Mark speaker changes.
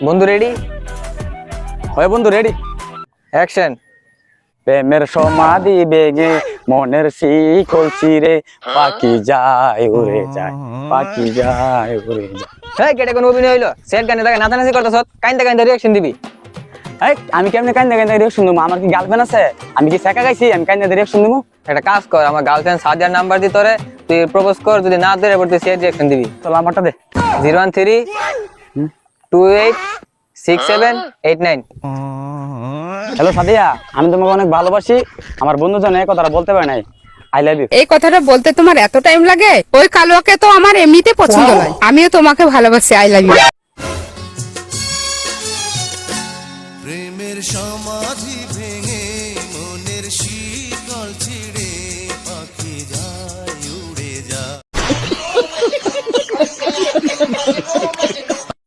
Speaker 1: বন্ধু রেডি?
Speaker 2: হয় বন্ধু রেডি।
Speaker 1: অ্যাকশন।
Speaker 2: প্রেমের সমাধি বেগে মনের শিকল ছিঁড়ে পাখি যায় উড়ে যায়, পাখি যায় উড়ে যায়।
Speaker 1: হেই কেটে কোন অভিনয় হইলো? সেট গানে লাগে নাচানাচি করতেছ, কাইন্দা কাইন্দা রিঅ্যাকশন দিবি।
Speaker 2: এই আমি কেমনে কান্দা কান্দা রিঅ্যাকশন দেবো? আমার কি গার্লফ্রেন্ড আছে? আমি কি ফেকা গাইছি আমি কান্দা রিঅ্যাকশন দেবো?
Speaker 1: একটা কাজ কর, আমার গার্লফ্রেন্ড সাদিয়ার নাম্বার দি তোরে, তুই প্রপোজ কর, যদি না দেয় এবার তুই সেট রিঅ্যাকশন দিবি।
Speaker 2: তো নাম্বারটা দে।
Speaker 1: 013286789।
Speaker 2: হ্যালো সাদিয়া, আমি তোমাকে অনেক ভালোবাসি। আমার বন্ধু জন এই কথাটা বলতে পারে নাই, আই লাভ ইউ।
Speaker 3: এই কথাটা বলতে তোমার এত টাইম লাগে? ওই কালোয়াকে তো আমার এমনিতে পছন্দ নয়, আমিও তোমাকে ভালোবাসি, আই লাভ ইউ।
Speaker 4: প্রেমের সমাধি ভেঙে মনের শিকল ছিঁড়ে পাখি যায় উড়ে যায়।